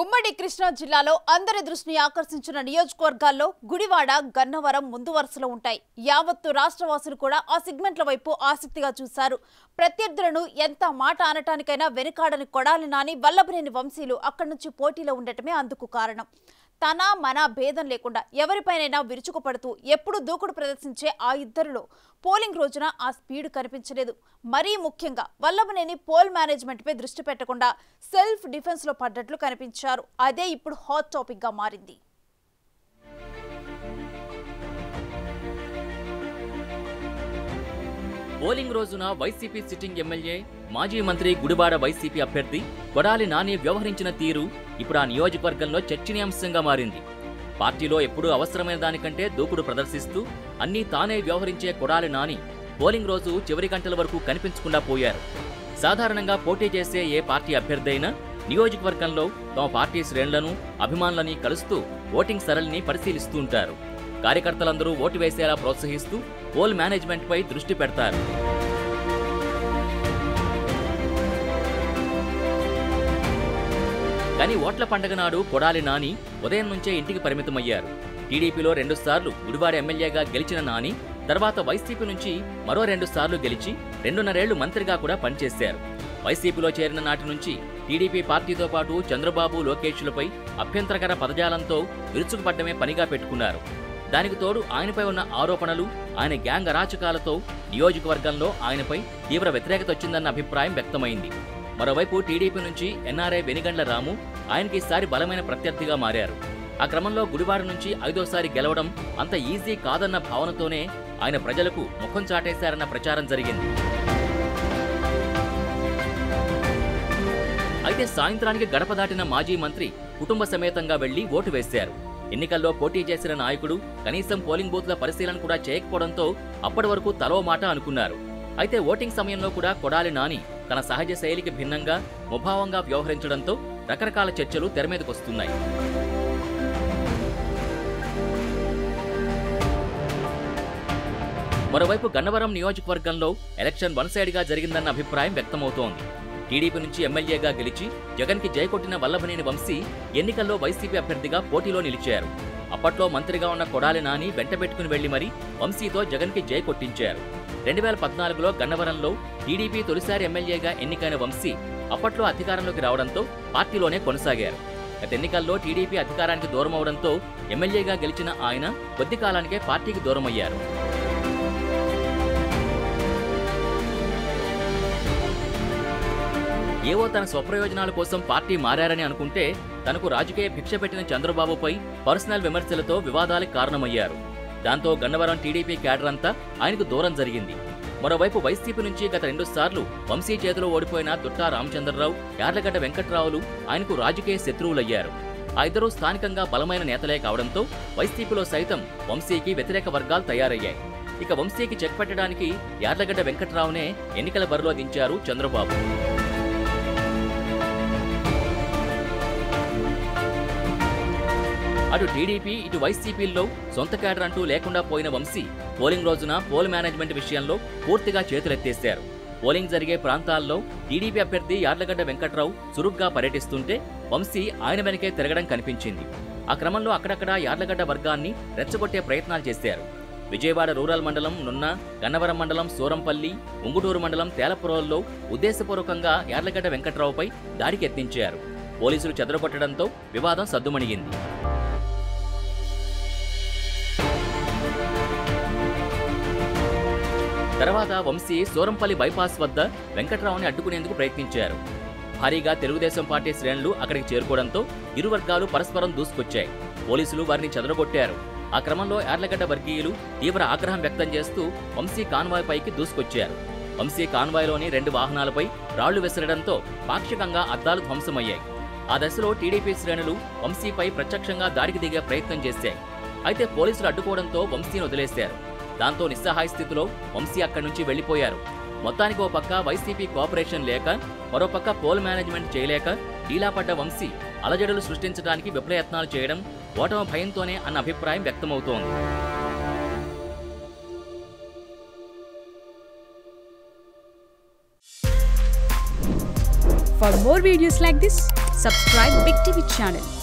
ఉమ్మడి కృష్ణా జిల్లాలో అందరి దృష్టిని ఆకర్షించిన నియోజకవర్గాల్లో గుడివాడ, గన్నవరం ముందు వరుసలో ఉంటాయి. యావత్తు రాష్ట్రవాసులు కూడా ఆ సెగ్మెంట్ల వైపు ఆసక్తిగా చూశారు. ప్రత్యర్థులను ఎంత మాట అనటానికైనా వెనుకాడని కొడాలి నాని, వల్లభనేని వంశీలు అక్కడి నుంచి పోటీలో ఉండటమే అందుకు కారణం. తన మన భేదం లేకుండా ఎవరిపైనైనా విరుచుకుపడుతూ ఎప్పుడు దూకుడు ప్రదర్శించే ఆ ఇద్దరిలో పోలింగ్ రోజున ఆ స్పీడ్ కనిపించలేదు. మరీ ముఖ్యంగా వల్లభనేని పోల్ మేనేజ్మెంట్ పై దృష్టి పెట్టకుండా సెల్ఫ్ డిఫెన్స్ లో పడ్డట్లు కనిపించారు. అదే ఇప్పుడు హాట్ టాపిక్ గా మారింది. పోలింగ్ రోజున వైసీపీ సిట్టింగ్ ఎమ్మెల్యే, మాజీ మంత్రి, గుడివాడ వైసీపీ అభ్యర్థి కొడాలి నాని వ్యవహరించిన తీరు ఇప్పుడు ఆ నియోజకవర్గంలో చర్చనీయాంశంగా మారింది. పార్టీలో ఎప్పుడూ అవసరమైన దానికంటే దూకుడు ప్రదర్శిస్తూ అన్నీ తానే వ్యవహరించే కొడాలి నాని పోలింగ్ రోజు చివరి గంటల వరకు కనిపించకుండా పోయారు. సాధారణంగా పోటీ చేసే ఏ పార్టీ అభ్యర్థి అయినా నియోజకవర్గంలో తమ పార్టీ శ్రేణులను, అభిమానులని కలుస్తూ ఓటింగ్ సరళిని పరిశీలిస్తూ ఉంటారు. కార్యకర్తలందరూ ఓటు వేసేలా ప్రోత్సహిస్తూ పోల్ మేనేజ్మెంట్ పై దృష్టి పెడతారు. కానీ ఓట్ల పండగ నాడు కొడాలి నాని ఉదయం నుంచే ఇంటికి పరిమితమయ్యారు. టీడీపీలో 2 సార్లు గుడివాడ ఎమ్మెల్యేగా గెలిచిన నాని తర్వాత వైసీపీ నుంచి మరో 2 సార్లు గెలిచి 2.5 ఏళ్లు మంత్రిగా కూడా పనిచేశారు. వైసీపీలో చేరిన నాటి నుంచి టీడీపీ పార్టీతో పాటు చంద్రబాబు, లోకేష్లపై అభ్యంతరకర పదజాలంతో విరుచుకుపడ్డమే పనిగా పెట్టుకున్నారు. దానికి తోడు ఆయనపై ఉన్న ఆరోపణలు, ఆయన గ్యాంగ్ అరాచకాలతో నియోజకవర్గంలో ఆయనపై తీవ్ర వ్యతిరేకత వచ్చిందన్న అభిప్రాయం వ్యక్తమైంది. మరోవైపు టీడీపీ నుంచి ఎన్ఆర్ఐ వెనిగండ్ల రాము ఆయనకి ఈసారి బలమైన ప్రత్యర్థిగా మారారు. ఆ క్రమంలో గుడివాడ నుంచి 5వ సారి గెలవడం అంత ఈజీ కాదన్న భావనతోనే ఆయన ప్రజలకు ముఖం చాటేశారన్న ప్రచారం జరిగింది. అయితే సాయంత్రానికి గడప దాటిన మాజీ మంత్రి కుటుంబ సమేతంగా వెళ్లి ఓటు వేశారు. ఎన్నికల్లో పోటీ చేసిన నాయకుడు కనీసం పోలింగ్ బూత్ల పరిశీలన కూడా చేయకపోవడంతో అప్పటి వరకు తలో మాట అనుకున్నారు. అయితే ఓటింగ్ సమయంలో కూడా కొడాలి నాని తన సహజ శైలికి భిన్నంగా ముభావంగా వ్యవహరించడంతో రకరకాల చర్చలు తెరమీదకొస్తున్నాయి. మరోవైపు గన్నవరం నియోజకవర్గంలో ఎలక్షన్ వన్ సైడ్ గా జరిగిందన్న అభిప్రాయం వ్యక్తమవుతోంది. టీడీపీ నుంచి ఎమ్మెల్యేగా గెలిచి జగన్కి జైకొట్టిన వల్లభనేని వంశీ ఎన్నికల్లో వైసీపీ అభ్యర్థిగా పోటీలో నిలిచారు. అప్పట్లో మంత్రిగా ఉన్న కొడాలి నాని వెంటబెట్టుకుని వెళ్లి మరీ వంశీతో జగన్కి జై కొట్టించారు. 2014లో గన్నవరంలో టీడీపీ తొలిసారి ఎమ్మెల్యేగా ఎన్నికైన వంశీ అప్పట్లో అధికారంలోకి రావడంతో పార్టీలోనే కొనసాగారు. గత ఎన్నికల్లో టీడీపీ అధికారానికి దూరమవడంతో ఎమ్మెల్యేగా గెలిచిన ఆయన కొద్ది కాలానికే పార్టీకి దూరమయ్యారు. ఏవో తన స్వప్రయోజనాల కోసం పార్టీ మారారని అనుకుంటే తనకు రాజకీయ భిక్ష పెట్టిన చంద్రబాబుపై పర్సనల్ విమర్శలతో వివాదాలకు కారణమయ్యారు. దాంతో గన్నవరం టీడీపీ క్యాడర్ అంతా ఆయనకు దూరం జరిగింది. మరోవైపు వైసీపీ నుంచి గత 2 సార్లు వంశీ చేతిలో ఓడిపోయిన దుట్టా రామచంద్రరావు, యార్లగడ్డ వెంకట్రావులు ఆయనకు రాజకీయ శత్రువులయ్యారు. ఆ ఇద్దరు స్థానికంగా బలమైన నేతలే కావడంతో వైసీపీలో సైతం వంశీకి వ్యతిరేక వర్గాలు తయారయ్యాయి. ఇక వంశీకి చెక్ పెట్టడానికి యార్లగడ్డ వెంకట్రావునే ఎన్నికల బరిలో దించారు చంద్రబాబు. అటు టీడీపీ, ఇటు వైసీపీల్లో సొంత క్యాడర్ అంటూ లేకుండా పోయిన వంశీ పోలింగ్ రోజున పోల్ మేనేజ్మెంట్ విషయంలో పూర్తిగా చేతులెత్తేశారు. పోలింగ్ జరిగే ప్రాంతాల్లో టీడీపీ అభ్యర్థి యార్లగడ్డ వెంకట్రావు చురుగ్గా పర్యటిస్తుంటే వంశీ ఆయన వెనకే తిరగడం కనిపించింది. ఆ క్రమంలో అక్కడక్కడ యార్లగడ్డ వర్గాన్ని రెచ్చగొట్టే ప్రయత్నాలు చేశారు. విజయవాడ రూరల్ మండలం నున్న, గన్నవరం మండలం సూరంపల్లి, ఉంగుటూరు మండలం తేలపురంలో ఉద్దేశపూర్వకంగా యార్లగడ్డ వెంకట్రావుపై దాడికి యత్నించారు. పోలీసులు చెదరగొట్టడంతో వివాదం సద్దుమణిగింది. తర్వాత వంశీ సూరంపల్లి బైపాస్ వద్ద వెంకట్రావుని అడ్డుకునేందుకు ప్రయత్నించారు. భారీగా తెలుగుదేశం పార్టీ శ్రేణులు అక్కడికి చేరుకోవడంతో ఇరు వర్గాలు పరస్పరం దూసుకొచ్చాయి. పోలీసులు వారిని చెదరగొట్టారు. ఆ క్రమంలో యార్లగడ్డ వర్గీయులు తీవ్ర ఆగ్రహం వ్యక్తం చేస్తూ వంశీ కాన్వాయ్ పైకి దూసుకొచ్చారు. వంశీ కాన్వాయ్లోని 2 వాహనాలపై రాళ్లు విసరడంతో పాక్షికంగా అద్దాలు ధ్వంసమయ్యాయి. ఆ దశలో టీడీపీ శ్రేణులు వంశీపై ప్రత్యక్షంగా దాడికి దిగే ప్రయత్నం చేశాయి. అయితే పోలీసులు అడ్డుకోవడంతో వంశీని వదిలేశారు. దాంతో నిస్సహాయ స్థితిలో వంశీ అక్కడి నుంచి వెళ్లిపోయారు. మొత్తానికి ఓ పక్క వైసీపీ కోఆపరేషన్ లేక, మరోపక్క పోల్ మేనేజ్మెంట్ చేయలేక డీలాపడ్డ వంశీ అలజడులు సృష్టించడానికి విఫలయత్నాలు చేయడం ఓటమి భయంతోనే అన్న అభిప్రాయం వ్యక్తమవుతోంది. For more videos like this, Subscribe Big TV channel.